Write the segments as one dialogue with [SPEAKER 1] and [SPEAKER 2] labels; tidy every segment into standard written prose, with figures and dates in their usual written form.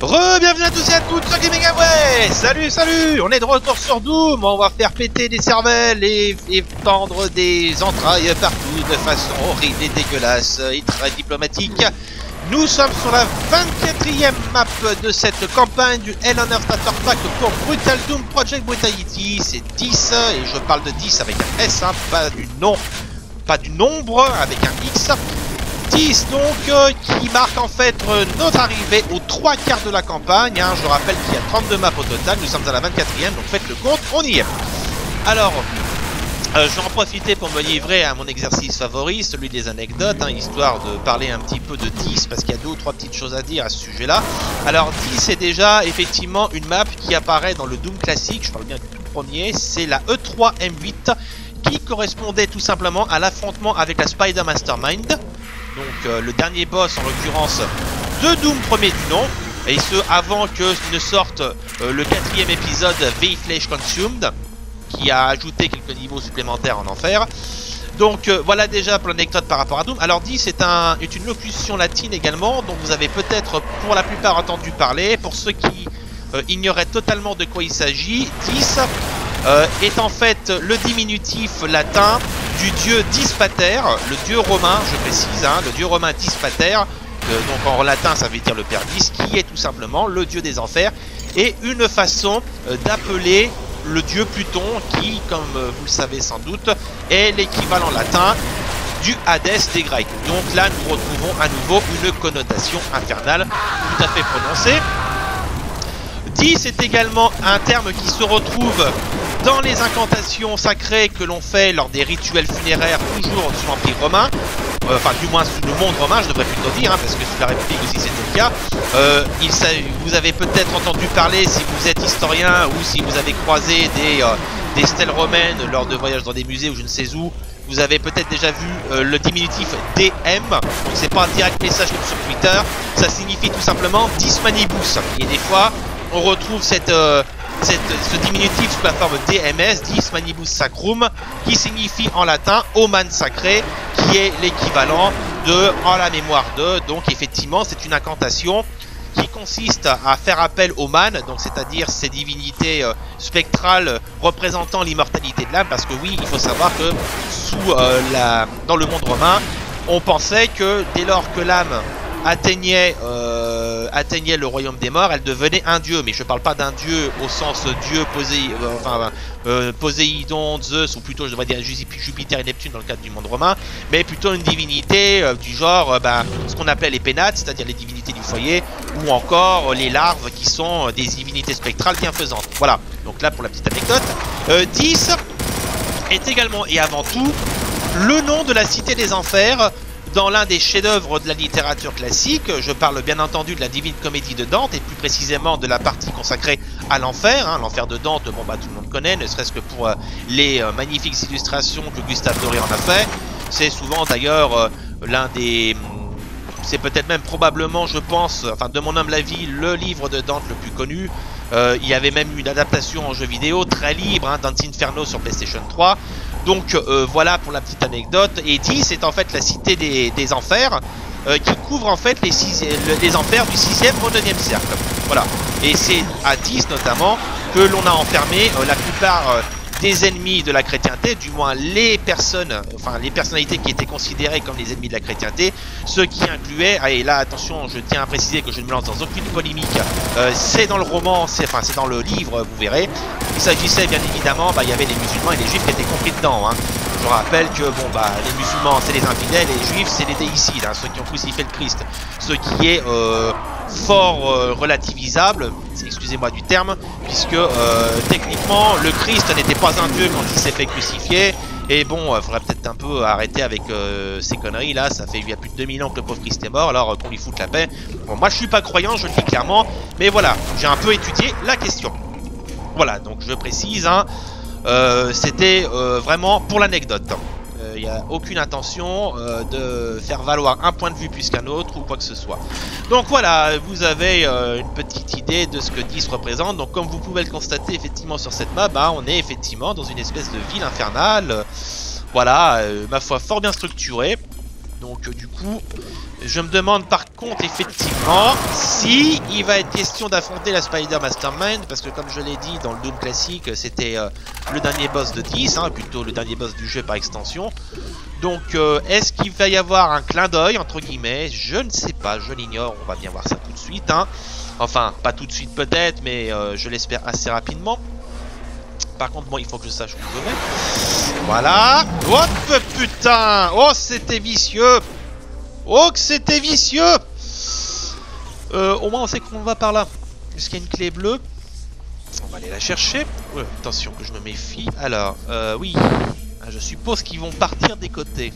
[SPEAKER 1] Bienvenue à tous et à toutes sur GamingAway. Salut, on est de retour sur Doom. On va faire péter des cervelles et tendre des entrailles partout de façon horrible et dégueulasse et très diplomatique. Nous sommes sur la 24e map de cette campagne du Hell on Earth Starter Pack pour Brutal Doom Project Brutality. C'est 10 et je parle de 10 avec un S, hein, pas du nombre avec un X. 10 donc qui marque en fait notre arrivée aux 3 quarts de la campagne, hein. Je rappelle qu'il y a 32 maps au total, nous sommes à la 24e, donc faites le compte, on y est. Alors, je vais en profiter pour me livrer à mon exercice favori, celui des anecdotes, hein, histoire de parler un petit peu de 10, parce qu'il y a 2 ou 3 petites choses à dire à ce sujet-là. Alors 10 c'est déjà effectivement une map qui apparaît dans le Doom classique, je parle bien du premier, c'est la E3M8, qui correspondait tout simplement à l'affrontement avec la Spider Mastermind. Donc le dernier boss en l'occurrence de Doom premier du nom, et ce avant que ne sorte le 4e épisode V-Flesh Consumed, qui a ajouté quelques niveaux supplémentaires en enfer. Donc voilà déjà pour l'anecdote par rapport à Doom. Alors 10 est une locution latine également, dont vous avez peut-être pour la plupart entendu parler. Pour ceux qui ignoraient totalement de quoi il s'agit, 10 est en fait le diminutif latin du dieu Dispater, le dieu romain, je précise, hein, le dieu romain Dispater, donc en latin ça veut dire le père 10, qui est tout simplement le dieu des enfers, et une façon d'appeler le dieu Pluton, qui, comme vous le savez sans doute, est l'équivalent latin du Hadès des Grecs. Donc là nous retrouvons à nouveau une connotation infernale tout à fait prononcée. 10 est également un terme qui se retrouve dans les incantations sacrées que l'on fait lors des rituels funéraires, toujours sous l'Empire romain, enfin du moins sous le monde romain, je devrais plutôt dire, hein, parce que sous la République aussi c'était le cas. Vous avez peut-être entendu parler, si vous êtes historien ou si vous avez croisé des stèles romaines lors de voyages dans des musées ou je ne sais où, vous avez peut-être déjà vu le diminutif DM, donc c'est pas un direct message comme sur Twitter, ça signifie tout simplement 10 manibus, et des fois on retrouve ce diminutif sous la forme DMS, 10 manibus sacrum, qui signifie en latin oman sacré, qui est l'équivalent de en la mémoire de. Donc effectivement c'est une incantation qui consiste à faire appel aux man, donc c'est-à-dire ces divinités spectrales représentant l'immortalité de l'âme, parce que oui, il faut savoir que dans le monde romain, on pensait que dès lors que l'âme atteignait le royaume des morts, elle devenait un dieu, mais je parle pas d'un dieu au sens dieu Poséidon, Zeus, ou plutôt je devrais dire Jupiter et Neptune dans le cadre du monde romain, mais plutôt une divinité du genre ce qu'on appelait les pénates, c'est-à-dire les divinités du foyer, ou encore les larves qui sont des divinités spectrales bienfaisantes. Voilà, donc là pour la petite anecdote. 10 est également et avant tout le nom de la cité des enfers dans l'un des chefs-d'œuvre de la littérature classique. Je parle bien entendu de la Divine Comédie de Dante, et plus précisément de la partie consacrée à l'enfer, hein. L'enfer de Dante, bon bah tout le monde connaît, ne serait-ce que pour les magnifiques illustrations que Gustave Doré en a fait. C'est souvent d'ailleurs c'est peut-être même probablement, je pense, enfin de mon humble avis, le livre de Dante le plus connu. Il y avait même une adaptation en jeu vidéo très libre, hein, Dante's Inferno sur PlayStation 3. Donc voilà pour la petite anecdote. Et 10 est en fait la cité des enfers, qui couvre en fait les enfers du 6e au 9e cercle. Voilà. Et c'est à 10 notamment que l'on a enfermé la plupart des ennemis de la chrétienté, du moins les personnalités qui étaient considérées comme les ennemis de la chrétienté, ce qui incluait, et là attention, je tiens à préciser que je ne me lance dans aucune polémique, c'est dans le roman, c'est dans le livre, vous verrez, il s'agissait bien évidemment, il y avait les musulmans et les juifs qui étaient compris dedans, hein. Je rappelle que les musulmans c'est les infidèles et les juifs c'est les déicides, hein, ceux qui ont crucifié le Christ, ce qui est fort relativisable, excusez-moi du terme, puisque techniquement le Christ n'était pas un dieu quand il s'est fait crucifier. Et bon, il faudrait peut-être un peu arrêter avec ces conneries là, il y a plus de 2000 ans que le pauvre Christ est mort, alors qu'on lui foute la paix. Bon, moi je suis pas croyant, je le dis clairement, mais voilà, j'ai un peu étudié la question. Voilà, donc je précise, hein, c'était vraiment pour l'anecdote. Il n'y a aucune intention de faire valoir un point de vue plus qu'un autre ou quoi que ce soit. Donc voilà, vous avez une petite idée de ce que 10 représente. Donc comme vous pouvez le constater effectivement sur cette map, on est effectivement dans une espèce de ville infernale. Voilà, ma foi fort bien structurée. Donc du coup, je me demande par contre effectivement si il va être question d'affronter la Spider Mastermind, parce que comme je l'ai dit dans le Doom classique, c'était le dernier boss de 10, hein, plutôt le dernier boss du jeu par extension. Donc est-ce qu'il va y avoir un clin d'œil entre guillemets? Je ne sais pas, je l'ignore, on va bien voir ça tout de suite. Hein. Enfin, pas tout de suite peut-être, mais je l'espère assez rapidement. Par contre, moi, il faut que je sache où je vais. Voilà. Oh putain. Oh, c'était vicieux. Oh, que c'était vicieux. Au moins, on sait qu'on va par là. Est-ce qu'il y a une clé bleue? On va aller la chercher. Attention, que je me méfie. Alors, oui. Je suppose qu'ils vont partir des côtés.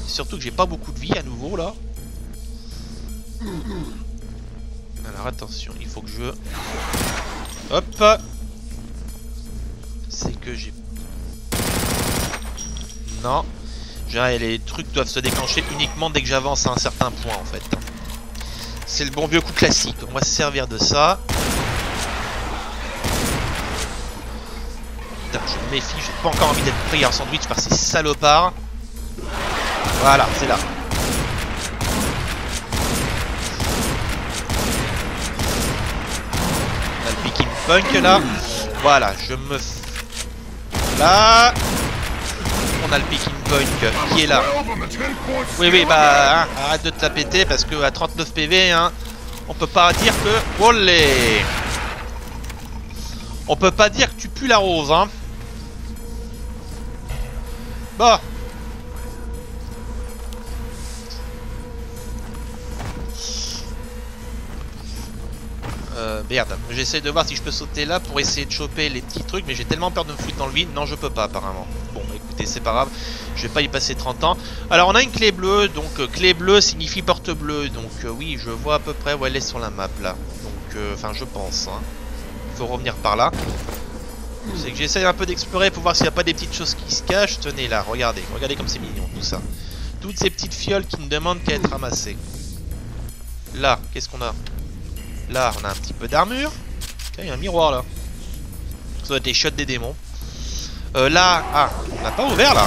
[SPEAKER 1] Surtout que j'ai pas beaucoup de vie à nouveau, là. Alors, attention. Il faut que je... Hop. C'est que j'ai... Non. Les trucs doivent se déclencher uniquement dès que j'avance à un certain point en fait. C'est le bon vieux coup classique. On va se servir de ça. Putain, je me méfie. J'ai pas encore envie d'être pris en sandwich par ces salopards. Voilà, c'est là. On a le picking punk là. Voilà, je me... Là, on a le picking point qui est là. Oui, bah, hein, arrête de te la péter parce que à 39 PV, hein, on peut pas dire que... Olé! On peut pas dire que tu pues la rose, hein. Bon. Merde, j'essaie de voir si je peux sauter là pour essayer de choper les petits trucs, mais j'ai tellement peur de me foutre dans le vide. Non, je peux pas apparemment. Bon, bah écoutez, c'est pas grave, je vais pas y passer 30 ans. Alors, on a une clé bleue, donc clé bleue signifie porte bleue. Donc oui, je vois à peu près où elle est sur la map là. Donc, enfin, je pense. Hein. Faut revenir par là. C'est que j'essaie un peu d'explorer pour voir s'il n'y a pas des petites choses qui se cachent. Tenez là, regardez comme c'est mignon tout ça. Toutes ces petites fioles qui ne demandent qu'à être ramassées. Là, qu'est-ce qu'on a? Là, on a un petit peu d'armure. Il y a un miroir là. Ça doit être les shots des démons. Là, ah, on n'a pas ouvert là.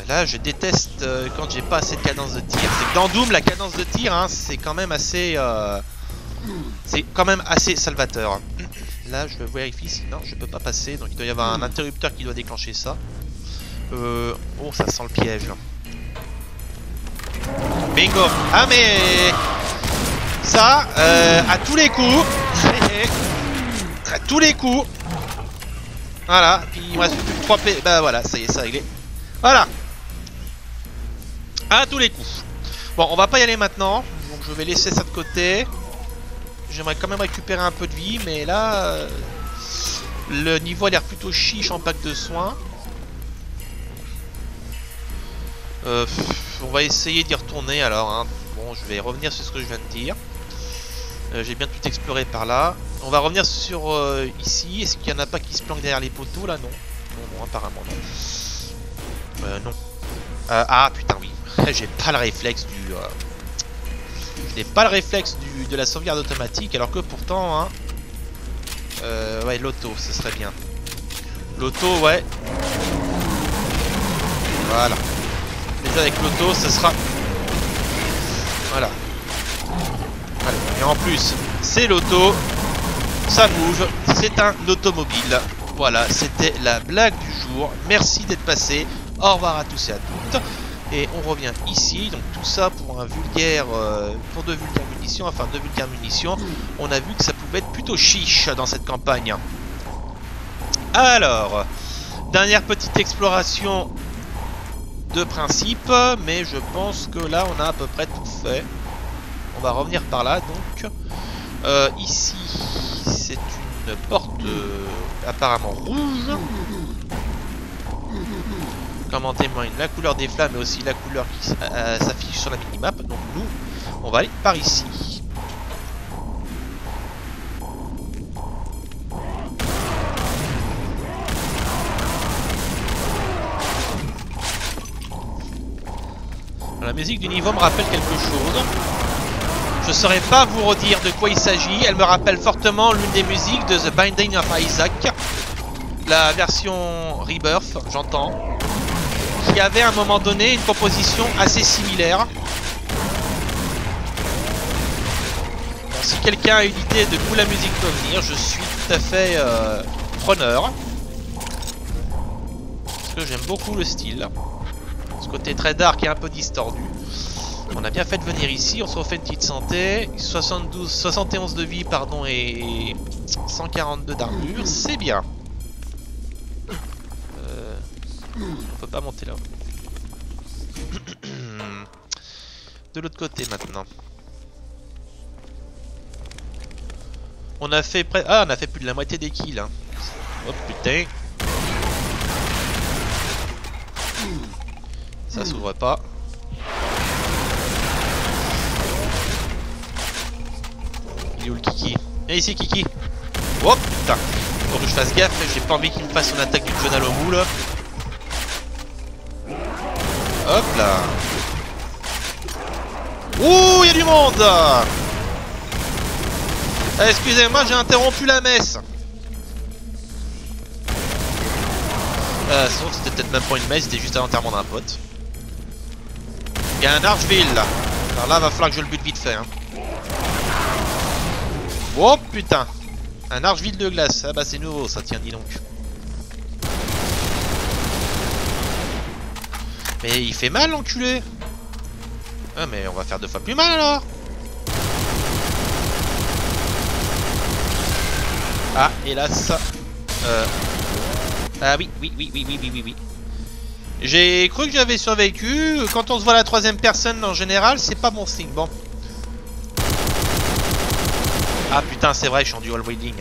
[SPEAKER 1] Là, je déteste quand j'ai pas assez de cadence de tir. C'est que dans Doom, la cadence de tir, hein, c'est quand même assez, salvateur. Là, je vérifie, sinon je peux pas passer. Donc il doit y avoir un interrupteur qui doit déclencher ça. Oh, ça sent le piège. Bingo. Ah mais ça, à tous les coups, à tous les coups. Voilà. Puis il me reste plus que 3 P. Bah voilà, ça y est, ça réglé. Voilà. À tous les coups. Bon, on va pas y aller maintenant. Donc je vais laisser ça de côté. J'aimerais quand même récupérer un peu de vie, mais là, le niveau a l'air plutôt chiche en pack de soins. On va essayer d'y retourner alors. Hein. Bon, je vais revenir sur ce que je viens de dire. J'ai bien tout exploré par là. On va revenir sur ici. Est-ce qu'il n'y en a pas qui se planquent derrière les poteaux là? Non. Non, apparemment non. Non. Ah putain, oui. J'ai pas le réflexe du. Je n'ai pas le réflexe de la sauvegarde automatique, alors que pourtant, hein. Ouais, l'auto, ce serait bien. L'auto, ouais. Voilà. Mais avec l'auto, ce sera... Voilà. Voilà. Et en plus, c'est l'auto. Ça move. C'est un automobile. Voilà, c'était la blague du jour. Merci d'être passé. Au revoir à tous et à toutes. Et on revient ici. Donc tout ça pour un vulgaire... pour de vulgaires munitions. Enfin, de vulgaires munitions. On a vu que ça pouvait être plutôt chiche dans cette campagne. Alors... Dernière petite exploration de principe, mais je pense que là on a à peu près tout fait. On va revenir par là donc. Ici c'est une porte apparemment rouge. Comme en témoigne la couleur des flammes, mais aussi la couleur qui s'affiche sur la minimap. Donc nous on va aller par ici. La musique du niveau me rappelle quelque chose. Je ne saurais pas vous redire de quoi il s'agit. Elle me rappelle fortement l'une des musiques de The Binding of Isaac. La version Rebirth, j'entends. qui avait à un moment donné une composition assez similaire. Si quelqu'un a une idée de où la musique peut venir, je suis tout à fait preneur. Parce que j'aime beaucoup le style. Ce côté très dark et un peu distordu. On a bien fait de venir ici, on se refait une petite santé. 71 de vie, pardon, et 142 d'armure, c'est bien. On peut pas monter là. De l'autre côté maintenant. On a fait on a fait plus de la moitié des kills. Hein. Oh putain. Ça s'ouvre pas. Il est où le Kiki? Viens ici Kiki. Oh putain. Faut que je fasse gaffe, j'ai pas envie qu'il me fasse son attaque du journal au bout là. Hop là. Ouh, il y a du monde. Excusez-moi, j'ai interrompu la messe. Sauf c'était peut-être même pas une messe, c'était juste un enterrement d'un pote. Il y a un Archville là. Alors là, va falloir que je le bute vite fait. Hein. Oh putain. Un Archville de glace. Ah bah c'est nouveau ça, tiens, dis donc. Mais il fait mal l'enculé. Ah mais on va faire 2 fois plus mal alors. Ah, hélas. Ah oui. J'ai cru que j'avais survécu. Quand on se voit la 3ème personne en général, c'est pas bon signe. Bon. Ah putain, c'est vrai, je suis en dual wielding.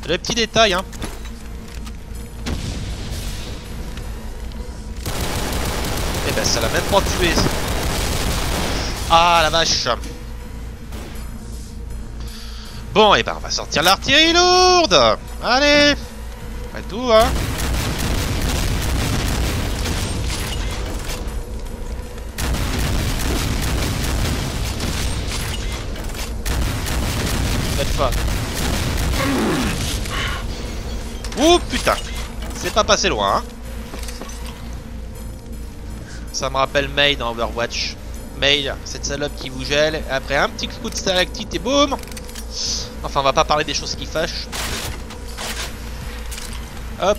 [SPEAKER 1] Le petit détail, hein. Eh ben, ça l'a même pas tué. Ah la vache. Bon, et ben on va sortir l'artillerie lourde. Allez. Pas tout, hein. Faites pas. Ouh putain. C'est pas passé loin, hein. Ça me rappelle May dans Overwatch. May, cette salope qui vous gèle. Et après un petit coup de stalactite et boum. Enfin, on va pas parler des choses qui fâchent. Hop.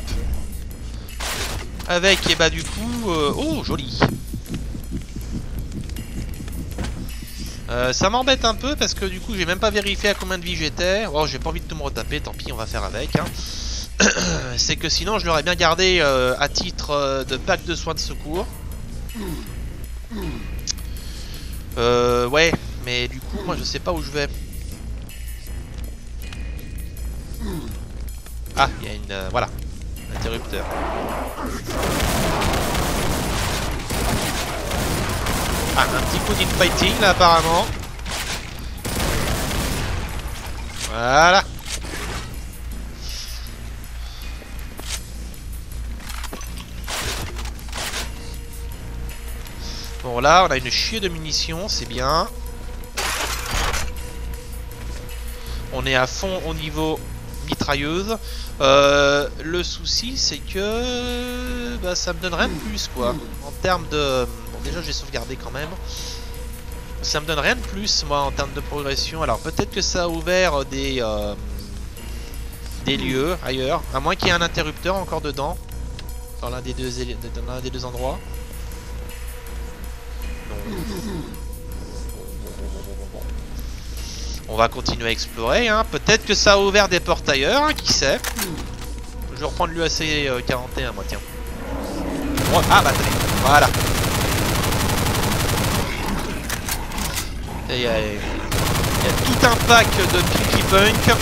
[SPEAKER 1] Avec, et bah du coup... oh, joli. Ça m'embête un peu parce que du coup, j'ai même pas vérifié à combien de vie j'étais. Oh, j'ai pas envie de tout me retaper, tant pis, on va faire avec. Hein. C'est que sinon, je l'aurais bien gardé à titre de pack de soins de secours. Ouais, mais du coup, moi, je sais pas où je vais. Ah, il y a une... voilà. Interrupteur. Ah, un petit coup d'infighting là apparemment. Voilà. Bon là, on a une chier de munitions, c'est bien. On est à fond au niveau mitrailleuse. Le souci c'est que bah, ça me donne rien de plus quoi. En termes de... Bon déjà j'ai sauvegardé quand même. Ça me donne rien de plus moi en termes de progression. Alors peut-être que ça a ouvert des lieux ailleurs. À moins qu'il y ait un interrupteur encore dedans. Dans l'un des deux endroits. Non. On va continuer à explorer, hein. Peut-être que ça a ouvert des portes ailleurs, hein, qui sait. Je vais reprendre l'UAC 41, moi, tiens. Oh, ah, bah, attendez, voilà. Il y a tout un pack de Pinky Punk.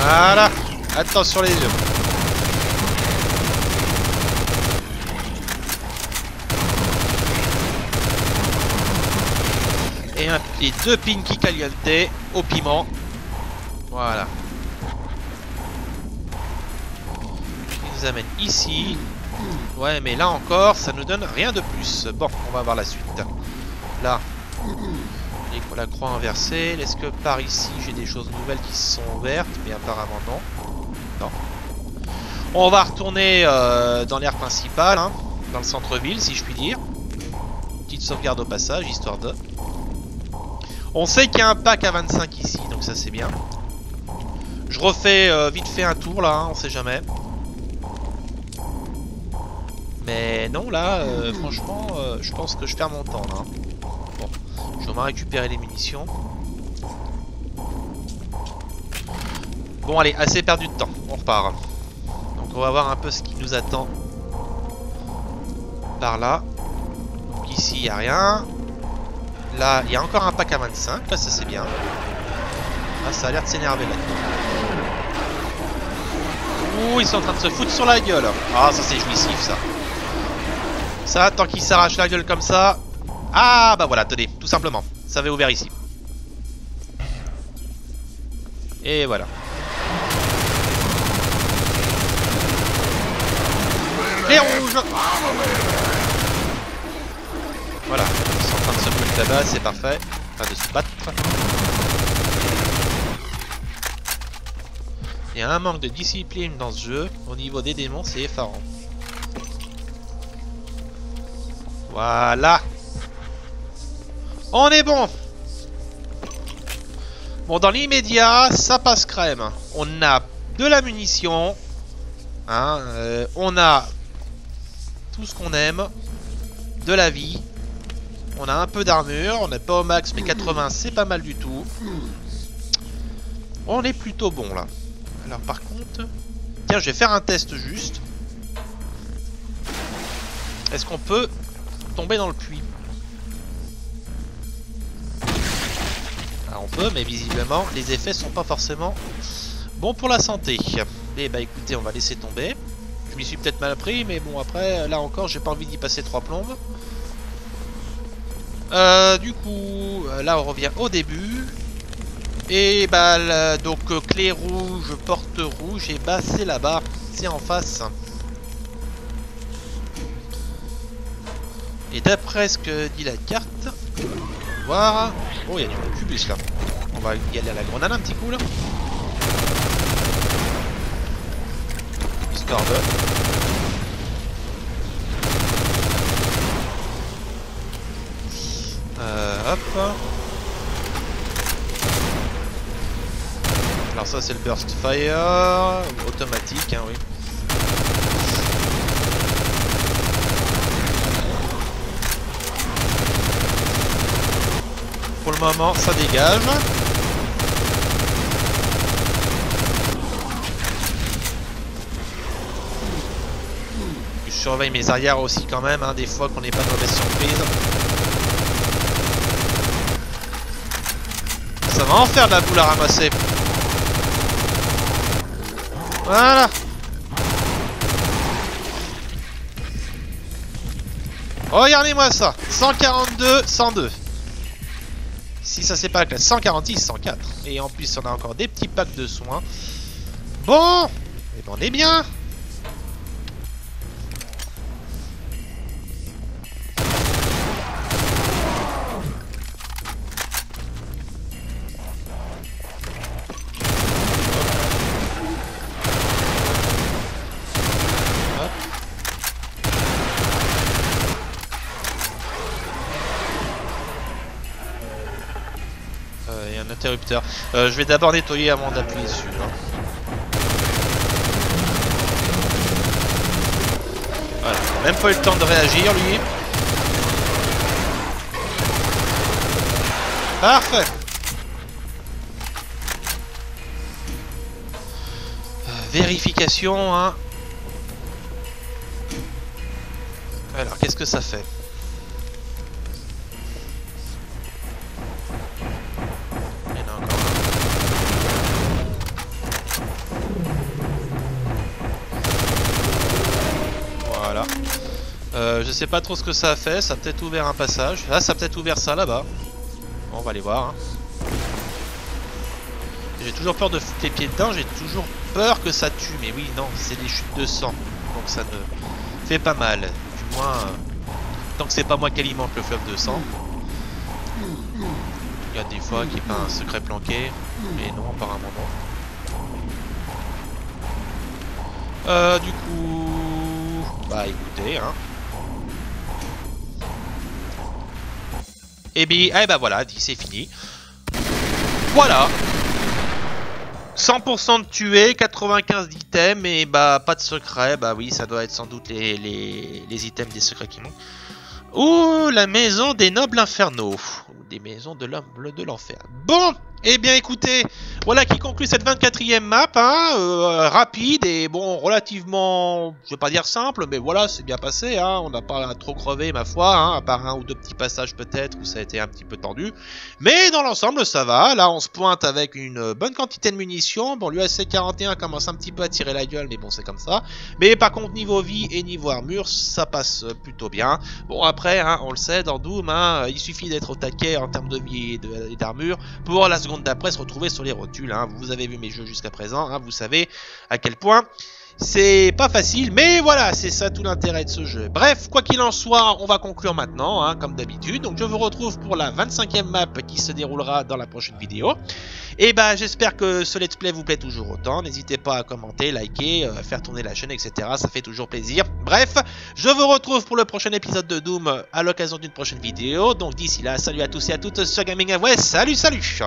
[SPEAKER 1] Voilà. Attention les yeux. Et 2 Pinky Caliente au piment. Voilà. Il nous amène ici. Ouais, mais là encore, ça nous donne rien de plus. Bon, on va voir la suite. Là, Et la croix inversée. Est-ce que par ici j'ai des choses nouvelles qui se sont ouvertes? Mais apparemment non. Non. On va retourner dans l'aire principale, hein, dans le centre-ville si je puis dire. Petite sauvegarde au passage, histoire de... On sait qu'il y a un pack à 25 ici, donc ça c'est bien. Je refais vite fait un tour là, hein, on sait jamais. Mais non là, franchement, je pense que je perds mon temps là. Bon, je vais m'en récupérer les munitions. Bon allez, assez perdu de temps, on repart. Donc on va voir un peu ce qui nous attend par là. Donc ici il n'y a rien. Là il y a encore un pack à 25, là ça c'est bien. Ah ça a l'air de s'énerver là-dedans. Ouh ils sont en train de se foutre sur la gueule. Ah ça c'est jouissif ça. Ça tant qu'ils s'arrachent la gueule comme ça. Ah bah voilà, tenez, tout simplement. Ça avait ouvert ici. Et voilà. Les rouges. Voilà, ils sont en train de se foutre là-bas, c'est parfait. Enfin de se battre. Il y a un manque de discipline dans ce jeu. Au niveau des démons, c'est effarant. Voilà. On est bon. Bon, dans l'immédiat, ça passe crème. On a de la munition. Hein, on a tout ce qu'on aime. De la vie. On a un peu d'armure. On n'est pas au max, mais 80, c'est pas mal du tout. On est plutôt bon, là. Alors, par contre... Tiens, je vais faire un test juste. Est-ce qu'on peut tomber dans le puits? Ah, on peut, mais visiblement, les effets sont pas forcément bons pour la santé. Et bah écoutez, on va laisser tomber. Je m'y suis peut-être mal pris, mais bon, après, là encore, j'ai pas envie d'y passer 3 plombes. Du coup, là, on revient au début. Et bah, là, donc, clé rouge, porte rouge, et bah, c'est là-bas. C'est en face. Et d'après ce que dit la carte, voir... Oh, il y a du cubus là. On va y aller à la grenade un petit coup là. Histoire de... hop. Alors ça c'est le burst fire. Automatique, hein, oui. Pour le moment, ça dégage. Je surveille mes arrières aussi quand même, hein, des fois qu'on n'ait pas de mauvaise surprise. Ça va en faire de la boule à ramasser. Voilà. Regardez-moi ça. 142, 102. Si ça c'est pas la classe 146, 104. Et en plus on a encore des petits packs de soins. Bon, et ben on est bien. Interrupteur. Je vais d'abord nettoyer avant d'appuyer dessus. Hein. Voilà. Même pas eu le temps de réagir lui. Parfait. Vérification. Hein. Alors qu'est-ce que ça fait? Je sais pas trop ce que ça a fait, ça a peut-être ouvert un passage. Ah, ça a peut-être ouvert ça là-bas. Bon, on va aller voir. Hein. J'ai toujours peur de foutre les pieds dedans, j'ai toujours peur que ça tue. Mais oui, non, c'est des chutes de sang. Donc ça ne fait pas mal. Du moins, tant que c'est pas moi qui alimente le fleuve de sang. Il y a des fois qu'il n'y a pas un secret planqué, mais non, apparemment non. Du coup... Bah écoutez, hein. Et bien, eh ben voilà, c'est fini. Voilà. 100% de tués, 95 d'items et bah pas de secret. Bah oui, ça doit être sans doute les items des secrets qui manquent. Ouh, la maison des nobles infernaux. Ou des maisons de l'enfer. Bon, eh bien écoutez, voilà qui conclut cette 24e map, hein, rapide et bon, relativement, je vais pas dire simple, mais voilà, c'est bien passé, hein, on n'a pas trop crevé ma foi, hein, à part un ou deux petits passages peut-être où ça a été un petit peu tendu, mais dans l'ensemble ça va, là on se pointe avec une bonne quantité de munitions, bon l'USC 41 commence un petit peu à tirer la gueule, mais bon c'est comme ça, mais par contre niveau vie et niveau armure, ça passe plutôt bien, bon après, hein, on le sait, dans Doom, hein, il suffit d'être au taquet en termes de vie et d'armure pour la seconde d'après se retrouver sur les rotules, hein. Vous avez vu mes jeux jusqu'à présent, hein. Vous savez à quel point c'est pas facile, mais voilà, c'est ça tout l'intérêt de ce jeu. Bref, quoi qu'il en soit, on va conclure maintenant, hein, comme d'habitude. Donc je vous retrouve pour la 25e map qui se déroulera dans la prochaine vidéo. Et bah j'espère que ce let's play vous plaît toujours autant. N'hésitez pas à commenter, liker, faire tourner la chaîne, etc. Ça fait toujours plaisir. Bref, je vous retrouve pour le prochain épisode de Doom à l'occasion d'une prochaine vidéo. Donc d'ici là, salut à tous et à toutes, sur Gaming. Ouais, salut, salut.